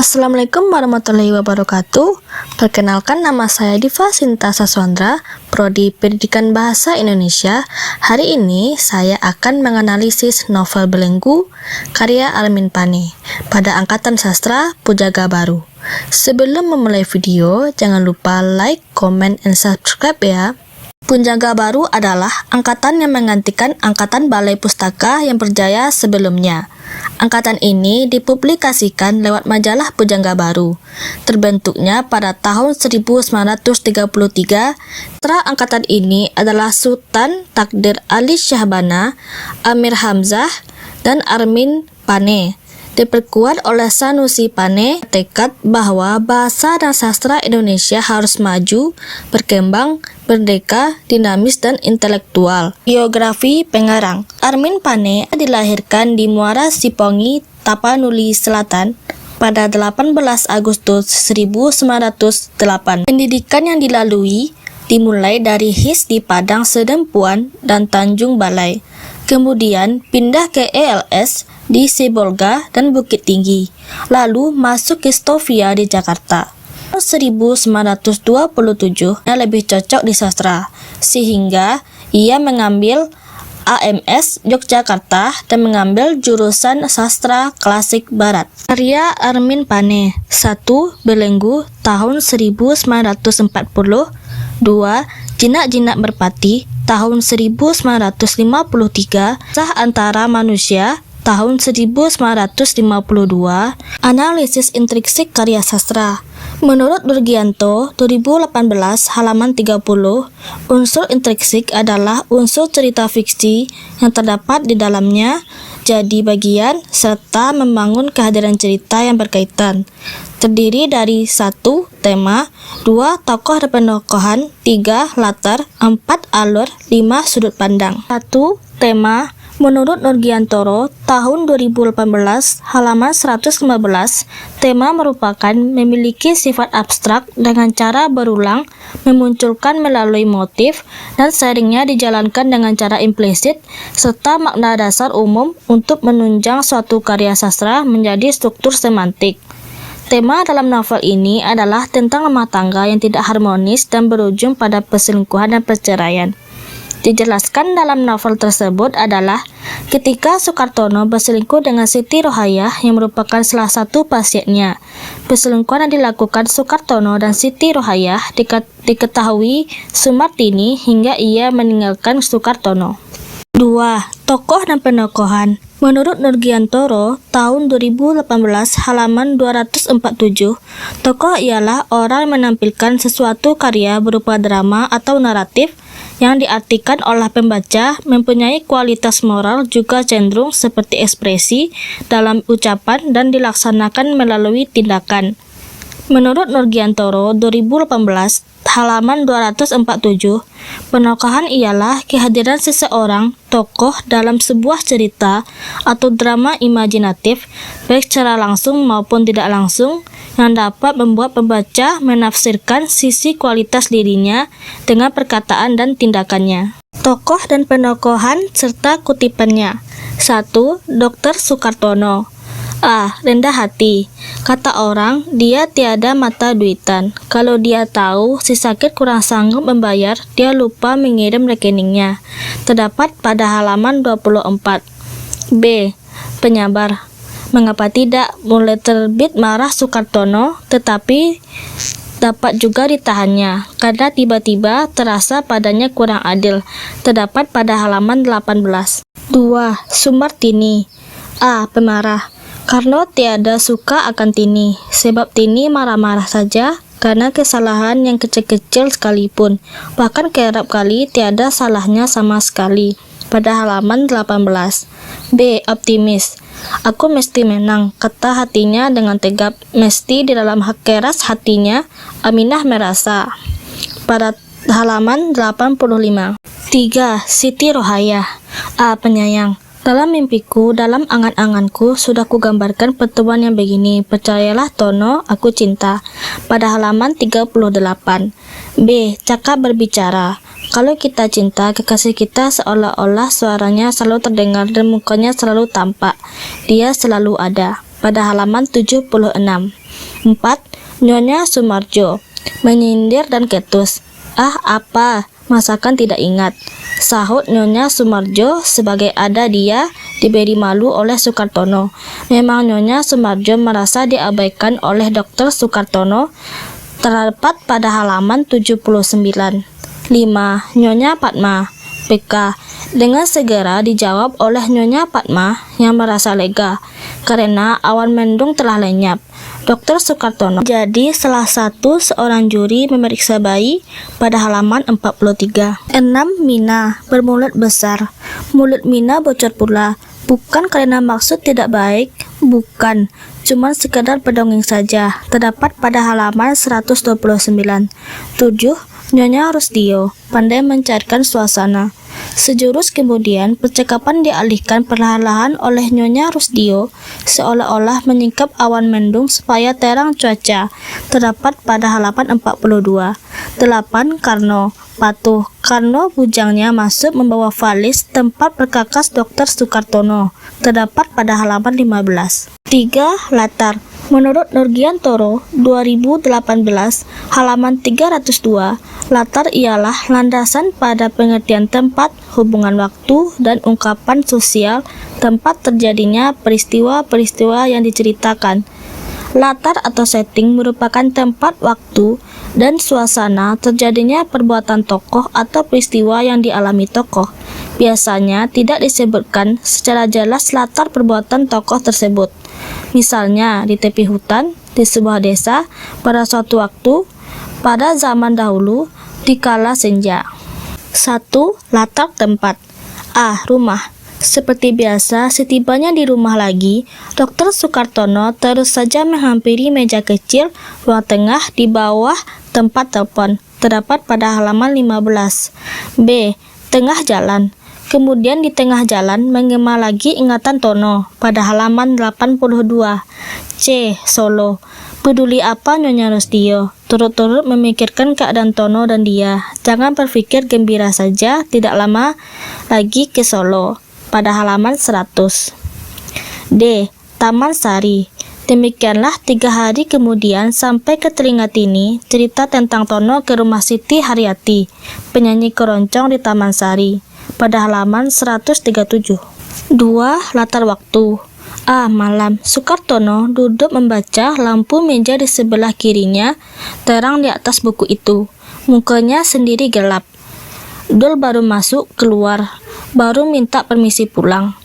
Assalamualaikum warahmatullahi wabarakatuh. Perkenalkan, nama saya Diva Sinta Saswandra, Prodi Pendidikan Bahasa Indonesia. Hari ini saya akan menganalisis novel Belenggu karya Armin Pane pada Angkatan Sastra Pujangga Baru. Sebelum memulai video, jangan lupa like, comment, and subscribe ya. Pujangga Baru adalah angkatan yang menggantikan Angkatan Balai Pustaka yang berjaya sebelumnya. Angkatan ini dipublikasikan lewat majalah Pujangga Baru. Terbentuknya pada tahun 1933. Putra angkatan ini adalah Sultan Takdir Ali Syahbana, Amir Hamzah, dan Armin Pane. Diperkuat oleh Sanusi Pane, tekad bahwa bahasa dan sastra Indonesia harus maju, berkembang, merdeka, dinamis, dan intelektual. Biografi pengarang Armin Pane dilahirkan di Muara Sipongi, Tapanuli Selatan pada 18 Agustus 1908. Pendidikan yang dilalui dimulai dari HIS di Padang Sedempuan dan Tanjung Balai. Kemudian pindah ke ELS di Sibolga dan Bukit Tinggi, lalu masuk ke Stovia di Jakarta. 1927 ia lebih cocok di sastra, sehingga ia mengambil AMS Yogyakarta dan mengambil jurusan sastra klasik barat. Karya Armin Pane: 1. Belenggu tahun 1940, 2. Jinak-jinak Merpati tahun 1953, Kisah Antara Manusia tahun 1952, Analisis Intrinsik Karya Sastra. Menurut Nurgianto 2018 halaman 30, unsur intrinsik adalah unsur cerita fiksi yang terdapat di dalamnya, jadi bagian, serta membangun kehadiran cerita yang berkaitan. Terdiri dari 1. Tema, 2. Tokoh dan penokohan, 3. Latar, 4. Alur, 5. Sudut pandang. 1. Tema. Menurut Nurgiantoro tahun 2018 halaman 115, tema merupakan memiliki sifat abstrak dengan cara berulang, memunculkan melalui motif, dan seringnya dijalankan dengan cara implisit, serta makna dasar umum untuk menunjang suatu karya sastra menjadi struktur semantik. Tema dalam novel ini adalah tentang rumah tangga yang tidak harmonis dan berujung pada perselingkuhan dan perceraian. Dijelaskan dalam novel tersebut adalah ketika Sukartono berselingkuh dengan Siti Rohayah yang merupakan salah satu pasiennya. Perselingkuhan yang dilakukan Sukartono dan Siti Rohayah diketahui Sumartini hingga ia meninggalkan Sukartono. 2. Tokoh dan penokohan. Menurut Nurgiantoro tahun 2018 halaman 247, tokoh ialah orang yang menampilkan sesuatu karya berupa drama atau naratif yang diartikan oleh pembaca mempunyai kualitas moral juga cenderung seperti ekspresi dalam ucapan dan dilaksanakan melalui tindakan. Menurut Nurgiantoro 2018 halaman 247, penokohan ialah kehadiran seseorang tokoh dalam sebuah cerita atau drama imajinatif, baik secara langsung maupun tidak langsung, yang dapat membuat pembaca menafsirkan sisi kualitas dirinya dengan perkataan dan tindakannya. Tokoh dan penokohan serta kutipannya. 1. Dr. Sukartono. A. Rendah hati. Kata orang, dia tiada mata duitan. Kalau dia tahu si sakit kurang sanggup membayar, dia lupa mengirim rekeningnya. Terdapat pada halaman 24. B. Penyabar. Mengapa tidak? Mulai terbit marah Sukartono, tetapi dapat juga ditahannya, karena tiba-tiba terasa padanya kurang adil. Terdapat pada halaman 18. 2. Sumartini. A. Pemarah. Karno tiada suka akan Tini, sebab Tini marah-marah saja karena kesalahan yang kecil-kecil sekalipun, bahkan kerap kali tiada salahnya sama sekali. Pada halaman 18. B. Optimis. Aku mesti menang, kata hatinya dengan tegap. Mesti di dalam keras hatinya, Aminah merasa. Pada halaman 85. 3. Siti Rohayah. A. Penyayang. Dalam mimpiku, dalam angan-anganku, sudah kugambarkan pertemuan yang begini. Percayalah Tono, aku cinta. Pada halaman 38. B. Cakap berbicara. Kalau kita cinta, kekasih kita seolah-olah suaranya selalu terdengar dan mukanya selalu tampak. Dia selalu ada. Pada halaman 76. 4. Nyonya Sumarjo menyindir dan ketus. "Ah, apa? Masakan tidak ingat," sahut Nyonya Sumarjo sebagai ada dia diberi malu oleh Sukartono. Memang Nyonya Sumarjo merasa diabaikan oleh Dr. Sukartono, terdapat pada halaman 79. 5. Nyonya Padma PK dengan segera dijawab oleh Nyonya Padma yang merasa lega karena awan mendung telah lenyap. Dr. Sukartono jadi salah satu seorang juri memeriksa bayi pada halaman 43. 6. Mina bermulut besar. Mulut Mina bocor pula, bukan karena maksud tidak baik, bukan, cuman sekadar pendongeng saja. Terdapat pada halaman 129. 7. Nyonya Rusdio pandai mencairkan suasana. Sejurus kemudian percakapan dialihkan perlahan-lahan oleh Nyonya Rusdio seolah-olah menyingkap awan mendung supaya terang cuaca. Terdapat pada halaman 42. 8. Karno patuh. Karno bujangnya masuk membawa valis tempat perkakas Dr. Sukartono. Terdapat pada halaman 15. 3. Latar. Menurut Nurgiantoro 2018 halaman 302, latar ialah landasan pada pengertian tempat, hubungan waktu, dan ungkapan sosial tempat terjadinya peristiwa-peristiwa yang diceritakan. Latar atau setting merupakan tempat, waktu, dan suasana terjadinya perbuatan tokoh atau peristiwa yang dialami tokoh. Biasanya tidak disebutkan secara jelas latar perbuatan tokoh tersebut. Misalnya di tepi hutan, di sebuah desa, pada suatu waktu, pada zaman dahulu, di kala senja. 1. Latar tempat. A. Rumah. Seperti biasa, setibanya di rumah lagi, Dr. Sukartono terus saja menghampiri meja kecil ruang tengah di bawah tempat telepon. Terdapat pada halaman 15. B. Tengah jalan. Kemudian di tengah jalan menggema lagi ingatan Tono pada halaman 82. C. Solo. Peduli apa Nyonya Rusdio? Turut-turut memikirkan keadaan Tono dan dia. Jangan berpikir gembira saja, tidak lama lagi ke Solo. Pada halaman 100. D. Taman Sari. Demikianlah 3 hari kemudian sampai ke telinga Tini cerita tentang Tono ke rumah Siti Haryati, penyanyi keroncong di Taman Sari. Pada halaman 137. 2. Latar waktu. A. Malam. Sukartono duduk membaca, lampu meja di sebelah kirinya terang di atas buku itu. Mukanya sendiri gelap. Dul baru masuk keluar, baru minta permisi pulang.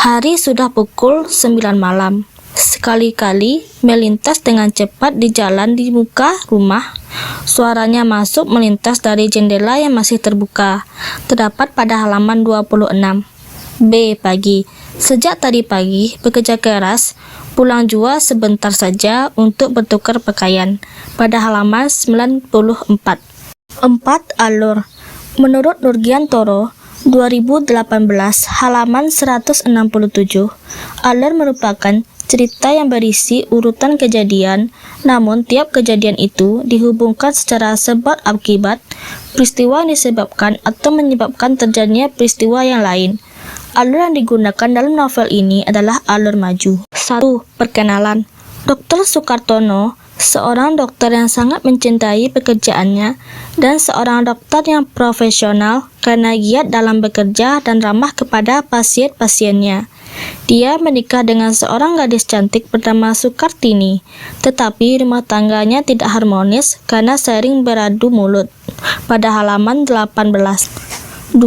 Hari sudah pukul 9 malam. Sekali-kali melintas dengan cepat di jalan di muka rumah. Suaranya masuk melintas dari jendela yang masih terbuka. Terdapat pada halaman 26. B. Pagi. Sejak tadi pagi bekerja keras, pulang jua sebentar saja untuk bertukar pakaian. Pada halaman 94. 4. Alur. Menurut Nurgiantoro 2018 halaman 167, alur merupakan cerita yang berisi urutan kejadian, namun tiap kejadian itu dihubungkan secara sebab akibat, peristiwa yang disebabkan atau menyebabkan terjadinya peristiwa yang lain. Alur yang digunakan dalam novel ini adalah alur maju. 1. Perkenalan. Dr. Sukartono, seorang dokter yang sangat mencintai pekerjaannya dan seorang dokter yang profesional karena giat dalam bekerja dan ramah kepada pasien-pasiennya. Dia menikah dengan seorang gadis cantik bernama Sukartini, tetapi rumah tangganya tidak harmonis karena sering beradu mulut. Pada halaman 18. 2.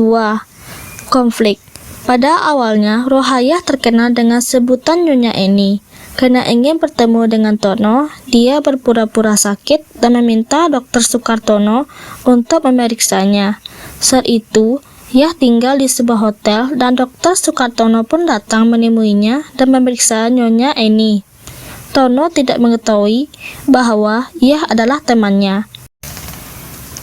Konflik. Pada awalnya, Rohayah terkenal dengan sebutan Nyonya Eni. Karena ingin bertemu dengan Tono, dia berpura-pura sakit dan meminta Dr. Sukartono untuk memeriksanya. Saat itu, Yah tinggal di sebuah hotel dan Dr. Sukartono pun datang menemuinya dan memeriksa Nyonya Eni. Tono tidak mengetahui bahwa Yah adalah temannya.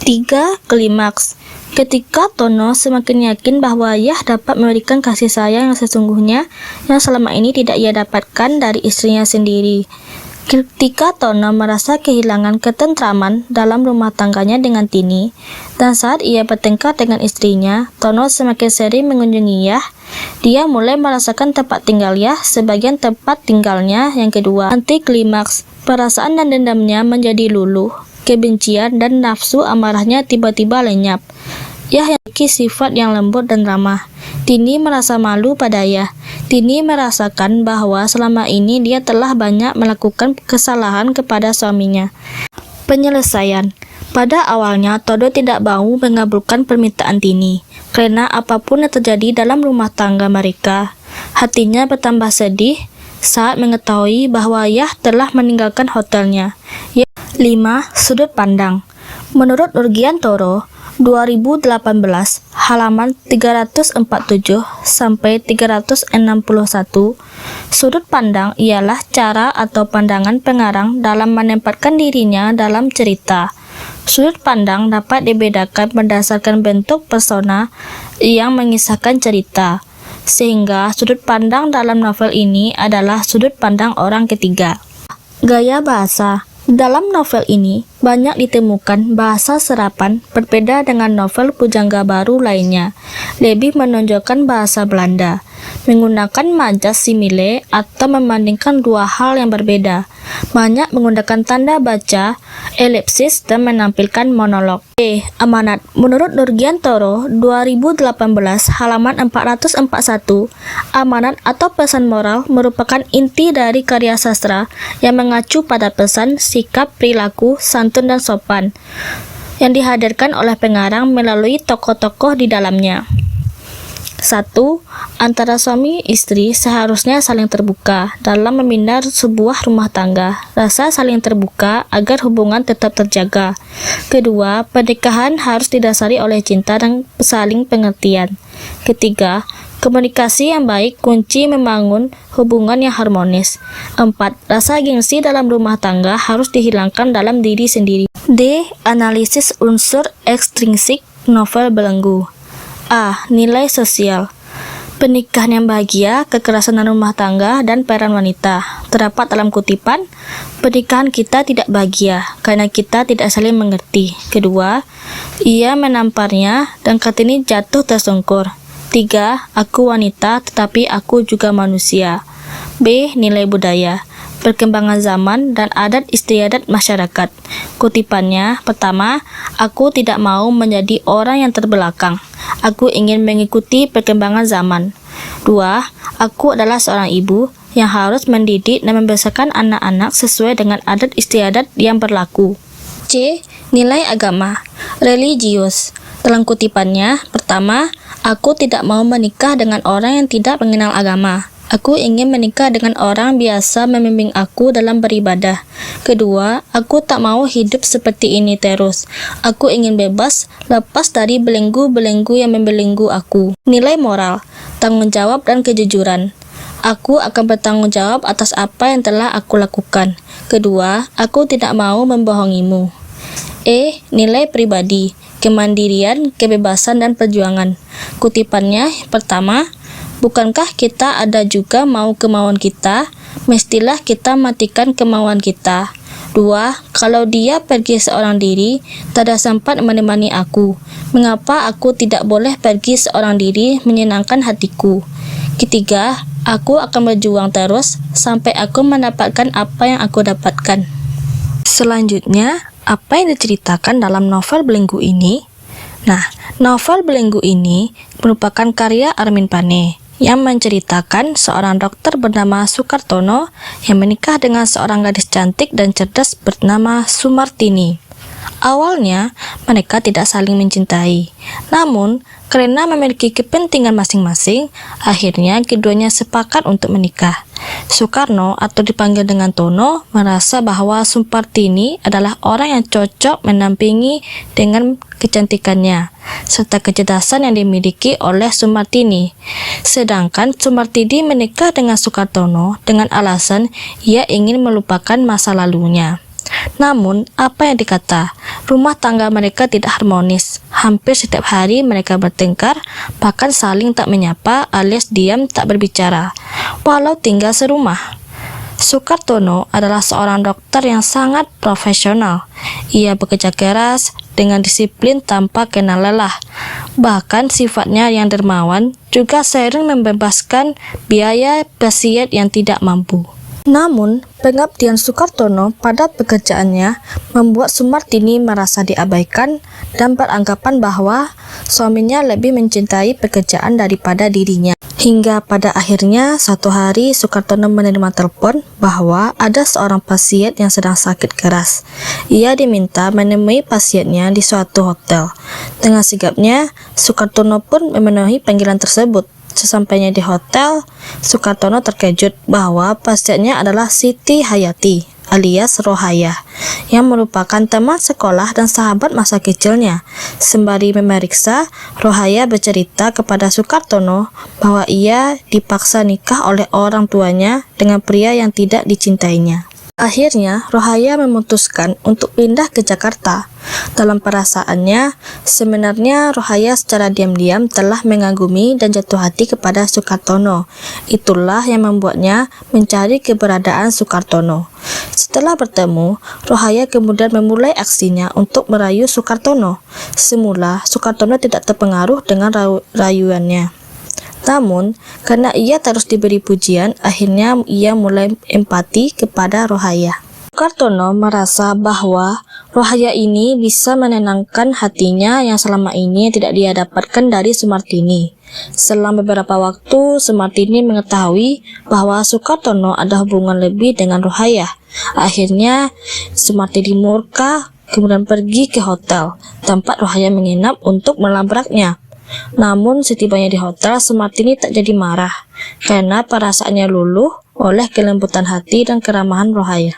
3. Klimaks. Ketika Tono semakin yakin bahwa Yah dapat memberikan kasih sayang yang sesungguhnya yang selama ini tidak ia dapatkan dari istrinya sendiri. Ketika Tono merasa kehilangan ketentraman dalam rumah tangganya dengan Tini, dan saat ia bertengkar dengan istrinya, Tono semakin sering mengunjungi Yah. Dia mulai merasakan tempat tinggal Yah sebagian tempat tinggalnya yang kedua. Anti klimaks. Perasaan dan dendamnya menjadi luluh, kebencian dan nafsu amarahnya tiba-tiba lenyap. Yah yang memiliki sifat yang lembut dan ramah. Tini merasa malu pada Yah. Tini merasakan bahwa selama ini dia telah banyak melakukan kesalahan kepada suaminya. Penyelesaian. Pada awalnya, Todo tidak mau mengabulkan permintaan Tini, karena apapun yang terjadi dalam rumah tangga mereka, hatinya bertambah sedih saat mengetahui bahwa Yah telah meninggalkan hotelnya. 5. Sudut pandang. Menurut Nurgiantoro, 2018, halaman 347 sampai 361, sudut pandang ialah cara atau pandangan pengarang dalam menempatkan dirinya dalam cerita. Sudut pandang dapat dibedakan berdasarkan bentuk persona yang mengisahkan cerita, sehingga sudut pandang dalam novel ini adalah sudut pandang orang ketiga. Gaya bahasa. Dalam novel ini, banyak ditemukan bahasa serapan berbeda dengan novel Pujangga Baru lainnya, lebih menonjolkan bahasa Belanda, menggunakan majas simile atau membandingkan dua hal yang berbeda, banyak menggunakan tanda baca, elipsis, dan menampilkan monolog. Amanat. Menurut Nurgiantoro, 2018, halaman 441, amanat atau pesan moral merupakan inti dari karya sastra yang mengacu pada pesan, sikap, perilaku, santun, dan sopan yang dihadirkan oleh pengarang melalui tokoh-tokoh di dalamnya. 1. Antara suami istri seharusnya saling terbuka dalam membina sebuah rumah tangga. Rasa saling terbuka agar hubungan tetap terjaga. Kedua, pernikahan harus didasari oleh cinta dan saling pengertian. Ketiga, komunikasi yang baik kunci membangun hubungan yang harmonis. 4. Rasa gengsi dalam rumah tangga harus dihilangkan dalam diri sendiri. D. Analisis unsur ekstrinsik novel belenggu. A. Nilai sosial. Pernikahan yang bahagia, kekerasan dalam rumah tangga, dan peran wanita. Terdapat dalam kutipan, pernikahan kita tidak bahagia karena kita tidak saling mengerti. Kedua, ia menamparnya dan Kartini jatuh tersungkur. 3. Aku wanita tetapi aku juga manusia. B. Nilai budaya. Perkembangan zaman dan adat istiadat masyarakat. Kutipannya, pertama, aku tidak mau menjadi orang yang terbelakang. Aku ingin mengikuti perkembangan zaman. 2. Aku adalah seorang ibu yang harus mendidik dan membesarkan anak-anak sesuai dengan adat istiadat yang berlaku. C. Nilai agama. Religius. Dalam kutipannya, pertama, aku tidak mau menikah dengan orang yang tidak mengenal agama. Aku ingin menikah dengan orang biasa membimbing aku dalam beribadah. Kedua, aku tak mau hidup seperti ini terus. Aku ingin bebas, lepas dari belenggu-belenggu yang membelenggu aku. Nilai moral, tanggung jawab dan kejujuran. Aku akan bertanggung jawab atas apa yang telah aku lakukan. Kedua, aku tidak mau membohongimu. E. Nilai pribadi, kemandirian, kebebasan, dan perjuangan. Kutipannya, pertama, bukankah kita ada juga mau kemauan kita? Mestilah kita matikan kemauan kita. 2. Kalau dia pergi seorang diri, tidak sempat menemani aku. Mengapa aku tidak boleh pergi seorang diri menyenangkan hatiku? Ketiga, aku akan berjuang terus sampai aku mendapatkan apa yang aku dapatkan. Selanjutnya, apa yang diceritakan dalam novel Belenggu ini? Nah, novel Belenggu ini merupakan karya Armin Pane yang menceritakan seorang dokter bernama Sukartono yang menikah dengan seorang gadis cantik dan cerdas bernama Sumartini. Awalnya, mereka tidak saling mencintai. Namun, karena memiliki kepentingan masing-masing, akhirnya keduanya sepakat untuk menikah. Soekarno atau dipanggil dengan Tono merasa bahwa Sumartini adalah orang yang cocok mendampingi dengan kecantikannya serta kecerdasan yang dimiliki oleh Sumartini. Sedangkan Sumartini menikah dengan Sukartono dengan alasan ia ingin melupakan masa lalunya. Namun, apa yang dikata? Rumah tangga mereka tidak harmonis. Hampir setiap hari mereka bertengkar, bahkan saling tak menyapa alias diam tak berbicara, walau tinggal serumah. Sukartono adalah seorang dokter yang sangat profesional. Ia bekerja keras dengan disiplin tanpa kenal lelah. Bahkan sifatnya yang dermawan juga sering membebaskan biaya pasien yang tidak mampu. Namun, pengabdian Sukartono pada pekerjaannya membuat Sumartini merasa diabaikan dan beranggapan bahwa suaminya lebih mencintai pekerjaan daripada dirinya. Hingga pada akhirnya suatu hari Sukartono menerima telepon bahwa ada seorang pasien yang sedang sakit keras. Ia diminta menemui pasiennya di suatu hotel. Dengan sigapnya, Sukartono pun memenuhi panggilan tersebut. Sesampainya di hotel, Sukartono terkejut bahwa pasiennya adalah Siti Hayati alias Rohayah yang merupakan teman sekolah dan sahabat masa kecilnya. Sembari memeriksa, Rohayah bercerita kepada Sukartono bahwa ia dipaksa nikah oleh orang tuanya dengan pria yang tidak dicintainya. Akhirnya, Rohayah memutuskan untuk pindah ke Jakarta. Dalam perasaannya, sebenarnya Rohayah secara diam-diam telah mengagumi dan jatuh hati kepada Sukartono. Itulah yang membuatnya mencari keberadaan Sukartono. Setelah bertemu, Rohayah kemudian memulai aksinya untuk merayu Sukartono. Semula, Sukartono tidak terpengaruh dengan rayuannya. Namun, karena ia terus diberi pujian, akhirnya ia mulai empati kepada Rohayah. Sukartono merasa bahwa Rohayah ini bisa menenangkan hatinya yang selama ini tidak dia dapatkan dari Sumartini. Selang beberapa waktu, Sumartini mengetahui bahwa Sukartono ada hubungan lebih dengan Rohayah. Akhirnya, Sumartini murka, kemudian pergi ke hotel tempat Rohayah menginap untuk melabraknya. Namun setibanya di hotel, Sumartini tak jadi marah karena perasaannya luluh oleh kelembutan hati dan keramahan Rohayah.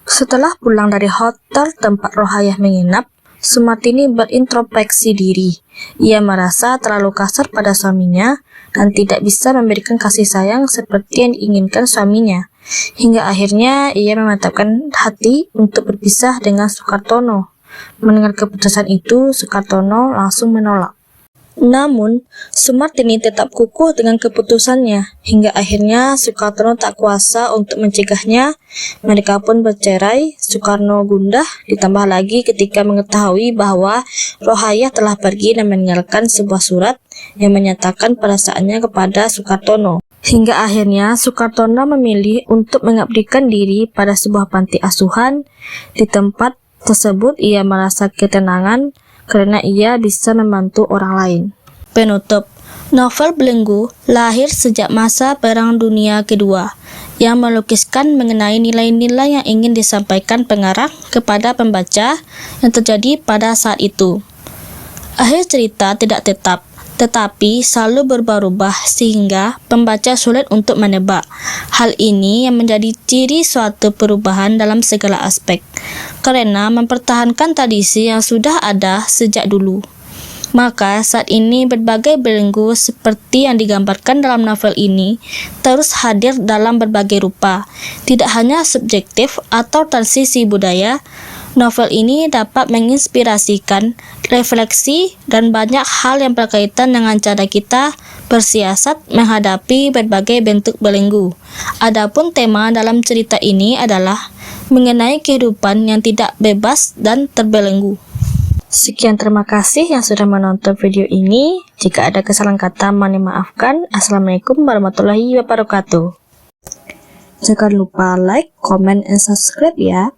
Setelah pulang dari hotel tempat Rohayah menginap, Sumartini berintrospeksi diri. Ia merasa terlalu kasar pada suaminya dan tidak bisa memberikan kasih sayang seperti yang diinginkan suaminya. Hingga akhirnya ia memantapkan hati untuk berpisah dengan Sukartono. Mendengar keputusan itu, Sukartono langsung menolak. Namun, Sumartini tetap kukuh dengan keputusannya, hingga akhirnya Sukartono tak kuasa untuk mencegahnya. Mereka pun bercerai. Sukarno gundah, ditambah lagi ketika mengetahui bahwa Rohayah telah pergi dan meninggalkan sebuah surat yang menyatakan perasaannya kepada Sukartono. Hingga akhirnya Sukartono memilih untuk mengabdikan diri pada sebuah panti asuhan. Di tempat tersebut ia merasa ketenangan karena ia bisa membantu orang lain. Penutup, novel Belenggu lahir sejak masa Perang Dunia Kedua yang melukiskan mengenai nilai-nilai yang ingin disampaikan pengarang kepada pembaca yang terjadi pada saat itu. Akhir cerita tidak tetap, tetapi selalu berubah-ubah sehingga pembaca sulit untuk menebak. Hal ini yang menjadi ciri suatu perubahan dalam segala aspek, karena mempertahankan tradisi yang sudah ada sejak dulu. Maka saat ini berbagai belenggu seperti yang digambarkan dalam novel ini terus hadir dalam berbagai rupa. Tidak hanya subjektif atau transisi budaya, novel ini dapat menginspirasikan refleksi dan banyak hal yang berkaitan dengan cara kita bersiasat menghadapi berbagai bentuk belenggu. Adapun tema dalam cerita ini adalah mengenai kehidupan yang tidak bebas dan terbelenggu. Sekian, terima kasih yang sudah menonton video ini. Jika ada kesalahan kata, mohon dimaafkan. Assalamualaikum warahmatullahi wabarakatuh. Jangan lupa like, comment, and subscribe ya.